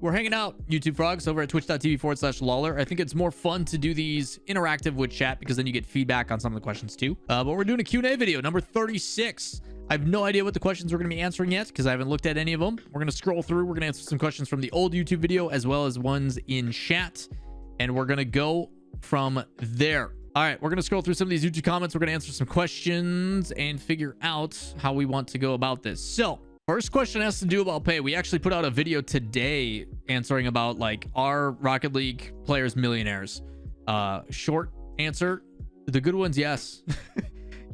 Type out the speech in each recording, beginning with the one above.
We're hanging out, YouTube frogs, over at twitch.tv/Lawler. I think it's more fun to do these interactive with chat because then you get feedback on some of the questions too. But we're doing a Q&A video, number 36. I have no idea what the questions we're going to be answering yet because I haven't looked at any of them. We're going to scroll through. We're going to answer some questions from the old YouTube video as well as ones in chat. And we're going to go from there. All right, we're going to scroll through some of these YouTube comments. We're going to answer some questions and figure out how we want to go about this. So first question has to do about pay. We actually put out a video today answering about like, are Rocket League players millionaires? Short answer, the good ones, yes.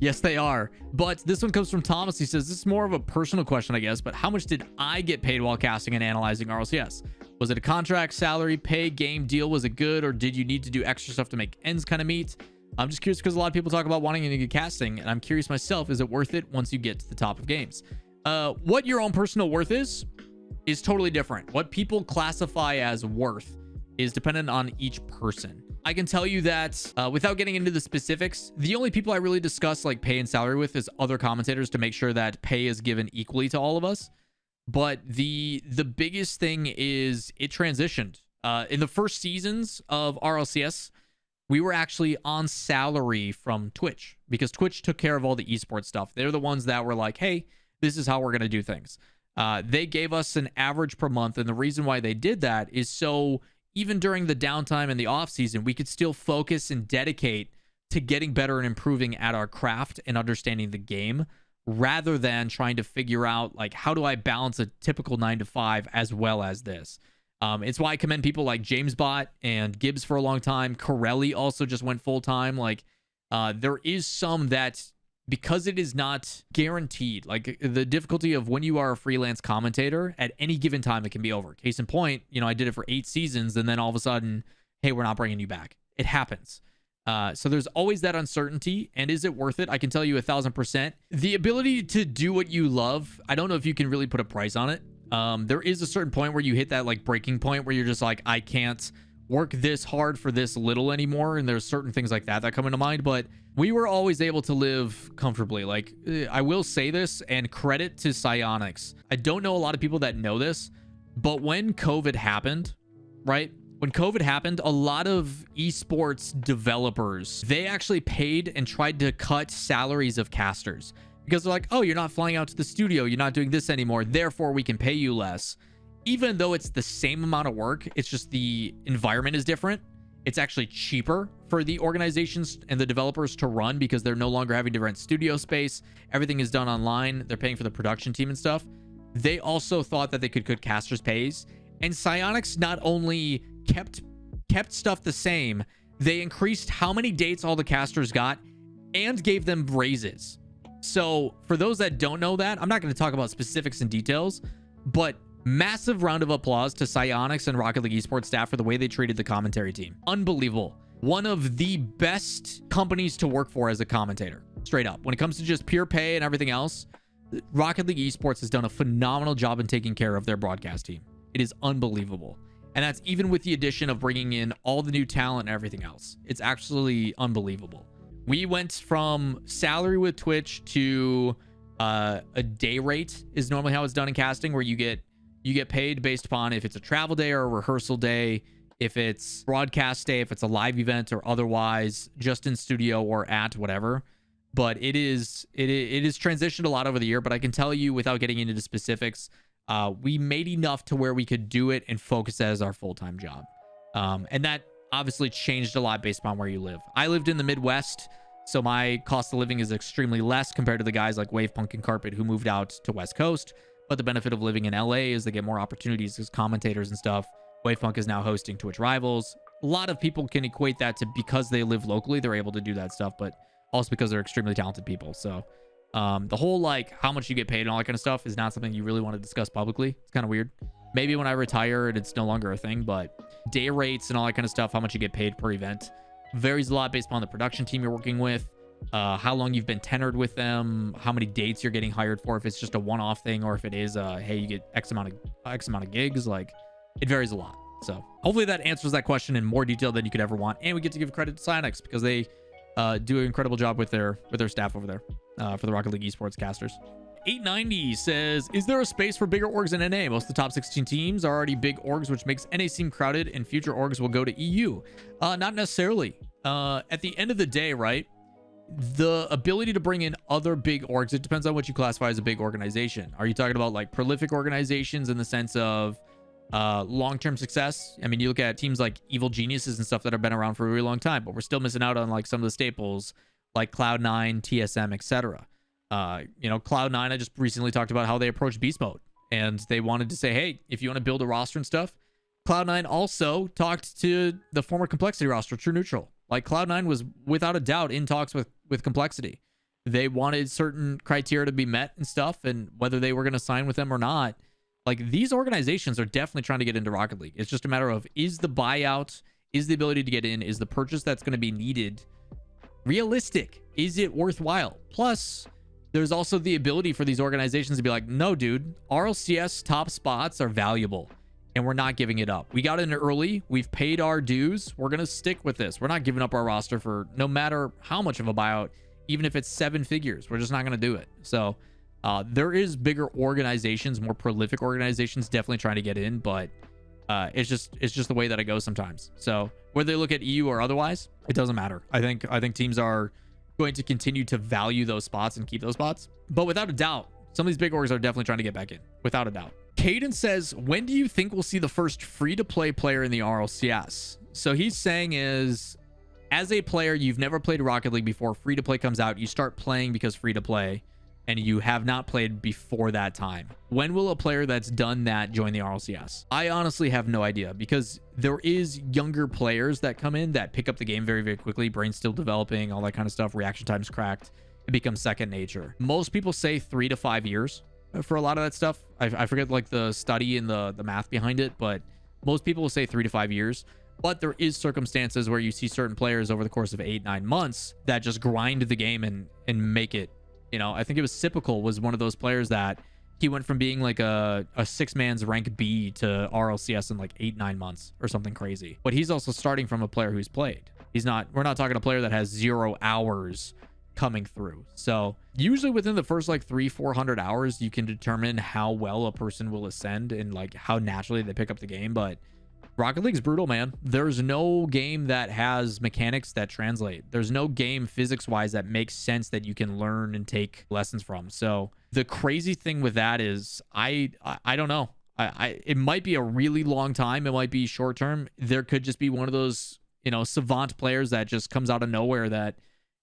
Yes, they are. But this one comes from Thomas. He says, this is more of a personal question, I guess, but how much did I get paid while casting and analyzing RLCS? Was it a contract, salary, pay, game, deal? Was it good, or did you need to do extra stuff to make ends kind of meet? I'm just curious because a lot of people talk about wanting to get casting, and I'm curious myself, is it worth it once you get to the top of games? What your own personal worth is totally different. What people classify as worth is dependent on each person. I can tell you that without getting into the specifics, the only people I really discuss like pay and salary with is other commentators to make sure that pay is given equally to all of us. But the biggest thing is it transitioned. In the first seasons of RLCS, we were actually on salary from Twitch because Twitch took care of all the esports stuff. They're the ones that were like, hey, this is how we're going to do things. They gave us an average per month. And the reason why they did that is so even during the downtime and the off season, we could still focus and dedicate to getting better and improving at our craft and understanding the game rather than trying to figure out like, how do I balance a typical 9 to 5 as well as this? It's why I commend people like JamesBot and Gibbs for a long time. Corelli also just went full time. Like there is some that because it is not guaranteed, like the difficulty of when you are a freelance commentator at any given time, it can be over. Case in point, you know, I did it for 8 seasons and then all of a sudden, hey, we're not bringing you back. It happens. So there's always that uncertainty. And is it worth it? I can tell you 1,000%. The ability to do what you love, I don't know if you can really put a price on it. There is a certain point where you hit that like breaking point where you're just like, I can't work this hard for this little anymore. And there's certain things like that that come into mind, but we were always able to live comfortably. Like I will say this and credit to Psyonix. I don't know a lot of people that know this, but when COVID happened, right? When COVID happened, a lot of esports developers, they actually paid and tried to cut salaries of casters because they're like, oh, you're not flying out to the studio. You're not doing this anymore. Therefore, we can pay you less. Even though it's the same amount of work, it's just the environment is different. It's actually cheaper for the organizations and the developers to run because they're no longer having to rent studio space. Everything is done online. They're paying for the production team and stuff. They also thought that they could cut casters' pays. And Psyonix not only kept stuff the same, they increased how many dates all the casters got and gave them raises. So for those that don't know that, I'm not going to talk about specifics and details, but massive round of applause to Psyonix and Rocket League esports staff for the way they treated the commentary team. Unbelievable. One of the best companies to work for as a commentator. Straight up. When it comes to just pure pay and everything else, Rocket League esports has done a phenomenal job in taking care of their broadcast team. It is unbelievable. And that's even with the addition of bringing in all the new talent and everything else. It's actually unbelievable. We went from salary with Twitch to a day rate is normally how it's done in casting, where you get paid based upon if it's a travel day or a rehearsal day, if it's broadcast day, if it's a live event or otherwise just in studio or at whatever. But it is transitioned a lot over the year, but I can tell you without getting into the specifics, we made enough to where we could do it and focus as our full-time job. And that obviously changed a lot based upon where you live. I lived in the Midwest, so my cost of living is extremely less compared to the guys like Wavepunk and Carpet who moved out to West Coast. But the benefit of living in LA is they get more opportunities as commentators and stuff. Wavepunk is now hosting Twitch Rivals. A lot of people can equate that to because they live locally, they're able to do that stuff, but also because they're extremely talented people. So the whole like how much you get paid and all that kind of stuff is not something you really want to discuss publicly. It's kind of weird. Maybe when I retire and it's no longer a thing, but day rates and all that kind of stuff, how much you get paid per event varies a lot based upon the production team you're working with, how long you've been tenured with them, how many dates you're getting hired for, if it's just a one-off thing or if it is hey, you get X amount of gigs. Like it varies a lot. So hopefully that answers that question in more detail than you could ever want. And we get to give credit to Psyonix because they do an incredible job with their staff over there for the Rocket League esports casters. 890 says, is there a space for bigger orgs in NA? Most of the top 16 teams are already big orgs, which makes NA seem crowded, and future orgs will go to EU. Not necessarily. At the end of the day, right? The ability to bring in other big orgs, it depends on what you classify as a big organization. Are you talking about like prolific organizations in the sense of long-term success? I mean, you look at teams like Evil Geniuses and stuff that have been around for a really long time, but we're still missing out on like some of the staples like Cloud9, TSM, etc. You know, Cloud9, I just recently talked about how they approached beast mode, and they wanted to say, hey, if you want to build a roster and stuff. Cloud9 also talked to the former Complexity roster, True Neutral. Like, Cloud9 was without a doubt in talks with Complexity. They wanted certain criteria to be met and stuff, and whether they were going to sign with them or not. Like, these organizations are definitely trying to get into Rocket League. It's just a matter of, is the buyout, is the ability to get in, is the purchase that's going to be needed realistic? Is it worthwhile? Plus, there's also the ability for these organizations to be like, no, dude, RLCS top spots are valuable, and we're not giving it up. We got in early. We've paid our dues. We're going to stick with this. We're not giving up our roster for no matter how much of a buyout, even if it's 7 figures. We're just not going to do it. So there is bigger organizations, more prolific organizations definitely trying to get in, but it's just the way that it goes sometimes. So whether they look at EU or otherwise, it doesn't matter. I think teams are going to continue to value those spots and keep those spots. But without a doubt, some of these big orgs are definitely trying to get back in, without a doubt. Caden says, when do you think we'll see the first free-to-play player in the RLCS? So he's saying is, as a player, you've never played Rocket League before, free-to-play comes out, you start playing because free-to-play, and you have not played before that time. When will a player that's done that join the RLCS? I honestly have no idea, because there is younger players that come in that pick up the game very, very quickly. Brain's still developing, all that kind of stuff. Reaction time's cracked. It becomes second nature. Most people say 3 to 5 years for a lot of that stuff. I forget like the study and the math behind it, but most people will say 3 to 5 years. But there is circumstances where you see certain players over the course of 8-9 months that just grind the game and make it. You know, I think it was Sipical was one of those players that he went from being like a 6-man's rank B to RLCS in like 8-9 months or something crazy. But he's also starting from a player who's played. We're not talking a player that has 0 hours coming through. So usually within the first like 300-400 hours, you can determine how well a person will ascend and like how naturally they pick up the game. But Rocket League's brutal, man. There's no game that has mechanics that translate. There's no game physics-wise that makes sense that you can learn and take lessons from. So the crazy thing with that is I don't know. It might be a really long time. It might be short term. There could just be one of those, you know, savant players that just comes out of nowhere that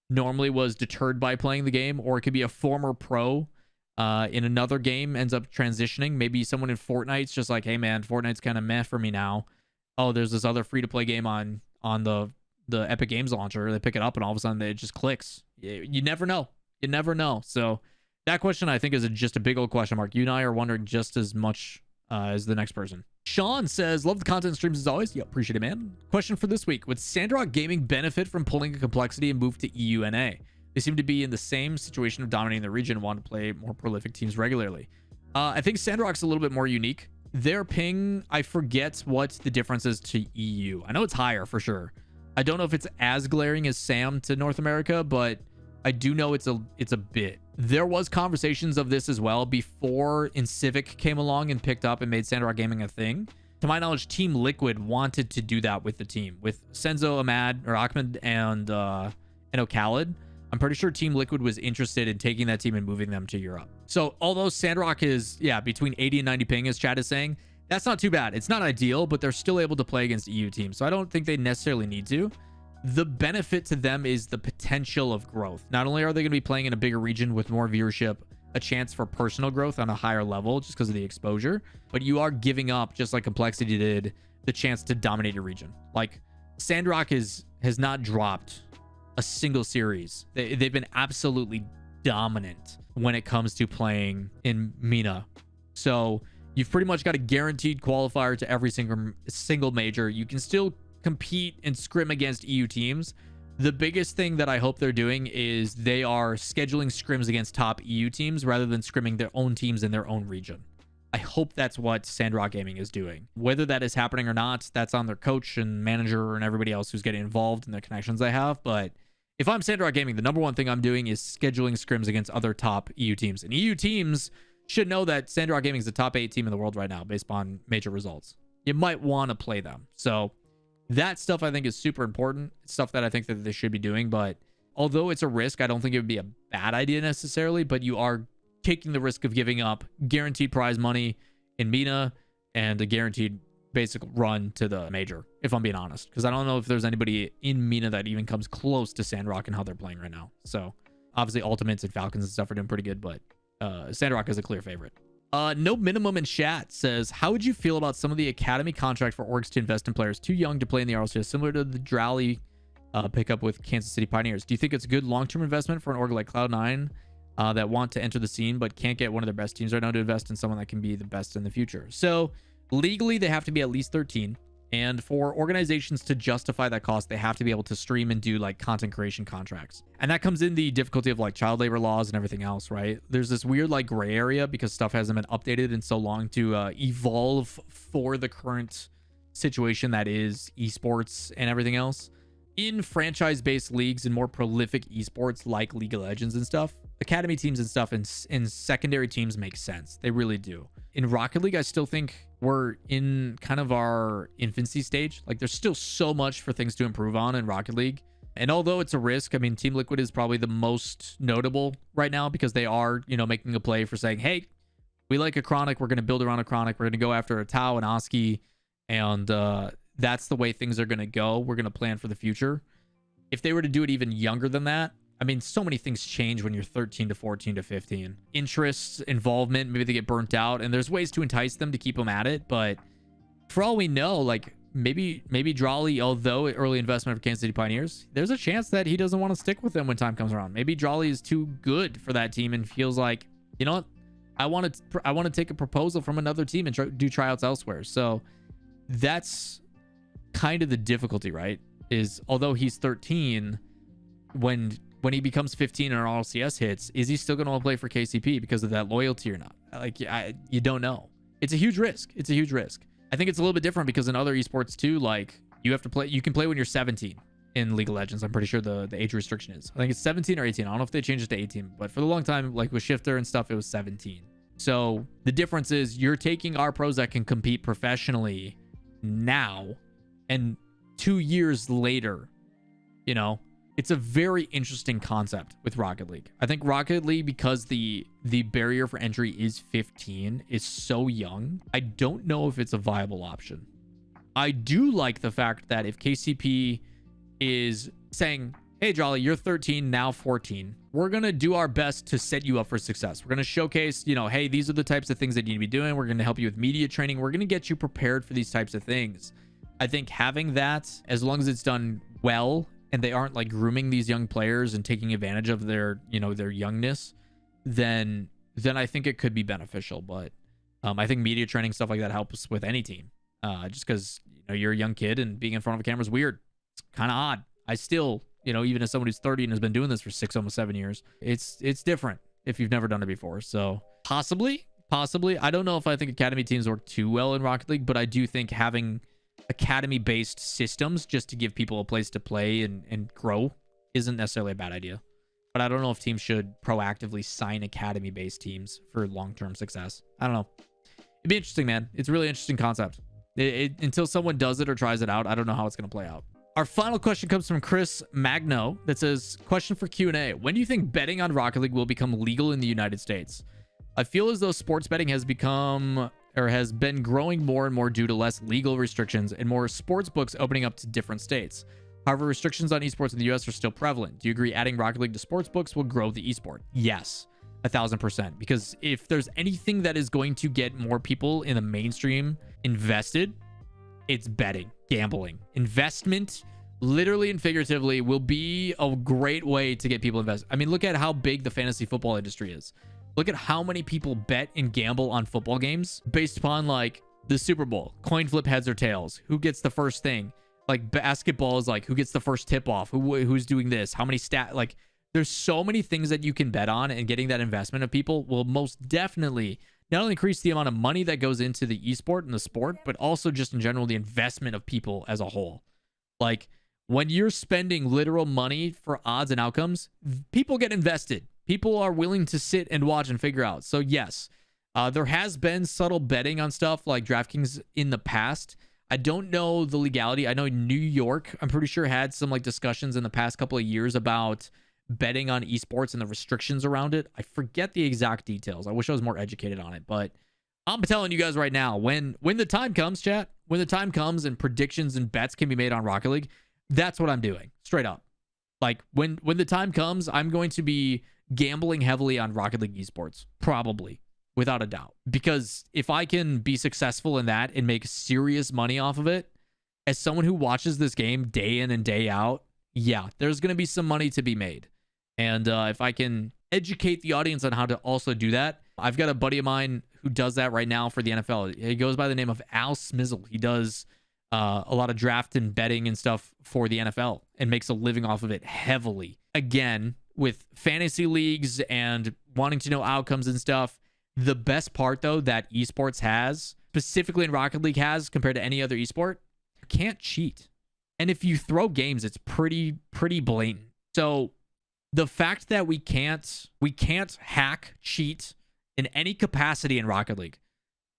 normally was deterred by playing the game, or it could be a former pro in another game ends up transitioning. Maybe someone in Fortnite's just like, hey man, Fortnite's kind of meh for me now. Oh, there's this other free-to-play game on the Epic Games launcher. They pick it up and all of a sudden it just clicks. You never know. You never know. So that question I think is just a big old question mark. You and I are wondering just as much as the next person. Sean says, love the content streams as always. Yeah, appreciate it, man. Question for this week. Would Sandrock Gaming benefit from pulling a Complexity and move to EUNA? They seem to be in the same situation of dominating the region and want to play more prolific teams regularly. I think Sandrock's a little bit more unique. Their ping, I forget what the difference is to EU. I know it's higher for sure. I don't know if it's as glaring as SAM to North America, but I do know it's a bit. There was conversations of this as well before Incivic came along and picked up and made Sandrock Gaming a thing. To my knowledge, Team Liquid wanted to do that with the team, with Senzo, Ahmed, and Khaled. I'm pretty sure Team Liquid was interested in taking that team and moving them to Europe. So although Sandrock is, between 80 and 90 ping, as Chad is saying, that's not too bad. It's not ideal, but they're still able to play against EU teams. So I don't think they necessarily need to. The benefit to them is the potential of growth. Not only are they going to be playing in a bigger region with more viewership, a chance for personal growth on a higher level just because of the exposure, but you are giving up, just like Complexity did, the chance to dominate your region. Like, Sandrock has not dropped a single series. They've been absolutely dominant when it comes to playing in MENA. So you've pretty much got a guaranteed qualifier to every single major. You can still compete and scrim against EU teams. The biggest thing that I hope they're doing is they are scheduling scrims against top EU teams rather than scrimming their own teams in their own region. I hope that's what Sandrock Gaming is doing. Whether that is happening or not, that's on their coach and manager and everybody else who's getting involved in the connections they have. But if I'm Sandrock Gaming, the number one thing I'm doing is scheduling scrims against other top EU teams. And EU teams should know that Sandrock Gaming is the top 8 team in the world right now based on major results. You might want to play them. So that stuff I think is super important. It's stuff that I think that they should be doing. But although it's a risk, I don't think it would be a bad idea necessarily. But you are taking the risk of giving up guaranteed prize money in MENA and a guaranteed basic run to the major, if I'm being honest, because I don't know if there's anybody in MENA that even comes close to Sandrock and how they're playing right now. So obviously Ultimates and Falcons and stuff are doing pretty good, but Sandrock is a clear favorite. No Minimum in chat says, how would you feel about some of the academy contract for orgs to invest in players too young to play in the RLCS, similar to the Drally pickup with Kansas City Pioneers? Do you think it's a good long-term investment for an org like Cloud9 that want to enter the scene but can't get one of their best teams right now to invest in someone that can be the best in the future? So legally, they have to be at least 13. And for organizations to justify that cost, they have to be able to stream and do like content creation contracts. And that comes in the difficulty of like child labor laws and everything else, right? There's this weird like gray area because stuff hasn't been updated in so long to evolve for the current situation that is esports and everything else. In franchise-based leagues and more prolific esports like League of Legends and stuff, academy teams and stuff and secondary teams make sense. They really do. In Rocket League, I still think we're in kind of our infancy stage. Like there's still so much for things to improve on in Rocket League. And although it's a risk, I mean, Team Liquid is probably the most notable right now because they are, you know, making a play for saying, hey, we like a Chronic. We're going to build around a Chronic. We're going to go after a Tau and Oski. And that's the way things are going to go. We're going to plan for the future. If they were to do it even younger than that, I mean, so many things change when you're 13 to 14 to 15. Interests, involvement, maybe they get burnt out, and there's ways to entice them to keep them at it. But for all we know, like maybe Drawley, although early investment for Kansas City Pioneers, there's a chance that he doesn't want to stick with them when time comes around. Maybe Drawley is too good for that team and feels like, you know what, I want to take a proposal from another team and do tryouts elsewhere. So that's kind of the difficulty, right? Is although he's 13, when he becomes 15 and RLCS hits, is he still going to play for KCP because of that loyalty or not? Like, you don't know. It's a huge risk. It's a huge risk. I think it's a little bit different because in other esports too, like you have to play, you can play when you're 17 in League of Legends. I'm pretty sure the age restriction is. I think it's 17 or 18. I don't know if they changed it to 18, but for the long time, like with Shifter and stuff, it was 17. So the difference is you're taking our pros that can compete professionally now and 2 years later, you know, it's a very interesting concept with Rocket League. I think Rocket League, because the barrier for entry is 15, is so young. I don't know if it's a viable option. I do like the fact that if KCP is saying, hey, Jolly, you're 13, now 14. We're going to do our best to set you up for success. We're going to showcase, you know, hey, these are the types of things that you need to be doing. We're going to help you with media training. We're going to get you prepared for these types of things. I think having that, as long as it's done well, and they aren't like grooming these young players and taking advantage of their, you know, their youngness, then I think it could be beneficial. But I think media training, stuff like that helps with any team. Just because, you know, you're a young kid and being in front of a camera is weird. It's kind of odd. I still, you know, even as someone who's 30 and has been doing this for 6, almost 7 years, it's different if you've never done it before. So possibly, I don't know if I think academy teams work too well in Rocket League, but I do think having academy-based systems just to give people a place to play and grow isn't necessarily a bad idea. But I don't know if teams should proactively sign academy-based teams for long-term success. I don't know. It'd be interesting, man. It's a really interesting concept. Until someone does it or tries it out, I don't know how it's going to play out. Our final question comes from Chris Magno that says, question for Q&A. When do you think betting on Rocket League will become legal in the United States? I feel as though sports betting has been growing more and more due to less legal restrictions and more sports books opening up to different states. However, restrictions on esports in the US are still prevalent. Do you agree adding Rocket League to sports books will grow the esport? Yes, 1000%. Because if there's anything that is going to get more people in the mainstream invested, it's betting, gambling. Investment, literally and figuratively, will be a great way to get people invested. I mean, look at how big the fantasy football industry is. Look at how many people bet and gamble on football games based upon like the Super Bowl, coin flip heads or tails, who gets the first thing. Like basketball is like who gets the first tip off, who's doing this, how many like there's so many things that you can bet on, and getting that investment of people will most definitely not only increase the amount of money that goes into the esport and the sport, but also just in general the investment of people as a whole. Like when you're spending literal money for odds and outcomes, people get invested. People are willing to sit and watch and figure out. So yes, there has been subtle betting on stuff like DraftKings in the past. I don't know the legality. I know New York, I'm pretty sure, had some like discussions in the past couple of years about betting on esports and the restrictions around it. I forget the exact details. I wish I was more educated on it, but I'm telling you guys right now, when the time comes, chat, when the time comes and predictions and bets can be made on Rocket League, that's what I'm doing, straight up. Like when the time comes, I'm going to be gambling heavily on Rocket League esports, probably, without a doubt. Because if I can be successful in that and make serious money off of it, as someone who watches this game day in and day out, yeah, there's going to be some money to be made. And if I can educate the audience on how to also do that, I've got a buddy of mine who does that right now for the NFL. He goes by the name of Al Smizzle. He does a lot of draft and betting and stuff for the NFL and makes a living off of it heavily. Again, with fantasy leagues and wanting to know outcomes and stuff, the best part, though, that esports has, specifically in Rocket League has compared to any other esport, you can't cheat. And if you throw games, it's pretty blatant. So the fact that we can't hack, cheat in any capacity in Rocket League,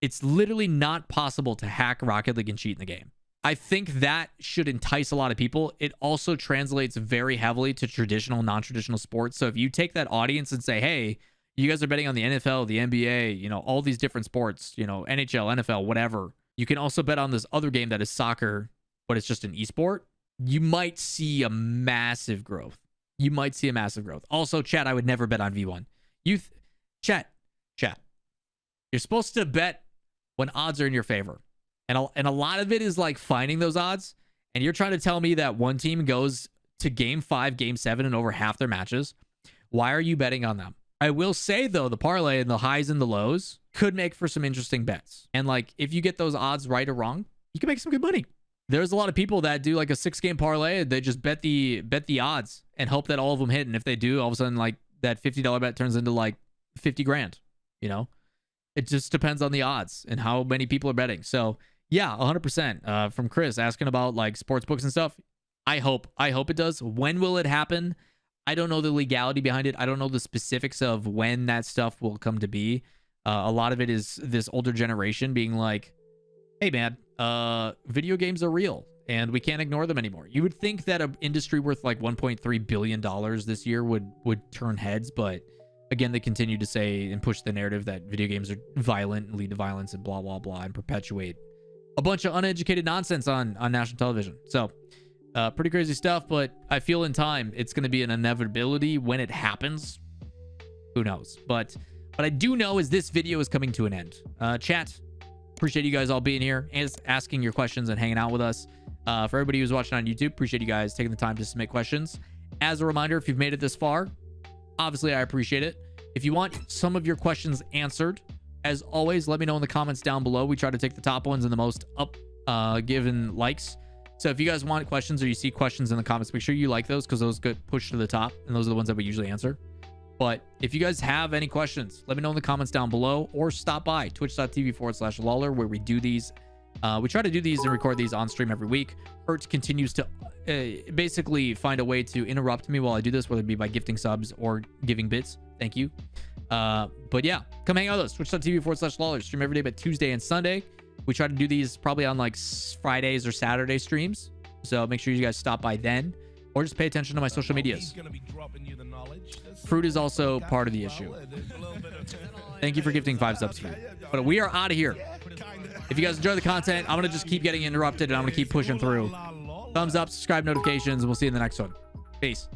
it's literally not possible to hack Rocket League and cheat in the game. I think that should entice a lot of people. It also translates very heavily to traditional, non-traditional sports. So if you take that audience and say, hey, you guys are betting on the NFL, the NBA, you know, all these different sports, you know, NHL, NFL, whatever. You can also bet on this other game that is soccer, but it's just an esport. You might see a massive growth. You might see a massive growth. Also, chat, I would never bet on V1. Chat. You're supposed to bet when odds are in your favor. And a lot of it is like finding those odds. And you're trying to tell me that one team goes to game 5, game 7 in over half their matches. Why are you betting on them? I will say, though, the parlay and the highs and the lows could make for some interesting bets. And like, if you get those odds right or wrong, you can make some good money. There's a lot of people that do like a 6-game parlay. They just bet the odds and hope that all of them hit. And if they do, all of a sudden, like that $50 bet turns into like 50 grand, you know? It just depends on the odds and how many people are betting. So yeah, 100%. From Chris asking about like sports books and stuff. I hope it does. When will it happen? I don't know the legality behind it. I don't know the specifics of when that stuff will come to be. A lot of it is this older generation being like, hey man, video games are real and we can't ignore them anymore. You would think that an industry worth like $1.3 billion this year would turn heads, but again, they continue to say and push the narrative that video games are violent and lead to violence and blah, blah, blah, and perpetuate a bunch of uneducated nonsense on national television. So pretty crazy stuff, but I feel in time it's going to be an inevitability. When it happens, who knows? But what I do know is this video is coming to an end. Chat, appreciate you guys all being here and asking your questions and hanging out with us. For everybody who's watching on YouTube, appreciate you guys taking the time to submit questions. As a reminder, if you've made it this far, obviously I appreciate it. If you want some of your questions answered, as always, let me know in the comments down below. We try to take the top ones and the most given likes. So if you guys want questions or you see questions in the comments, make sure you like those because those get pushed to the top and those are the ones that we usually answer. But if you guys have any questions, let me know in the comments down below or stop by twitch.tv/Lawler where we do these. We try to do these and record these on stream every week. Hurt continues to basically find a way to interrupt me while I do this, whether it be by gifting subs or giving bits. Thank you. But yeah, come hang out with us. Twitch.tv/Lawler. Stream every day but Tuesday and Sunday. We try to do these probably on like Fridays or Saturday streams. So make sure you guys stop by then or just pay attention to my social medias. Fruit is also part of the issue. Thank you for gifting 5 subs here. But we are out of here. If you guys enjoy the content, I'm going to just keep getting interrupted and I'm going to keep pushing through. Thumbs up, subscribe, notifications, and we'll see you in the next one. Peace.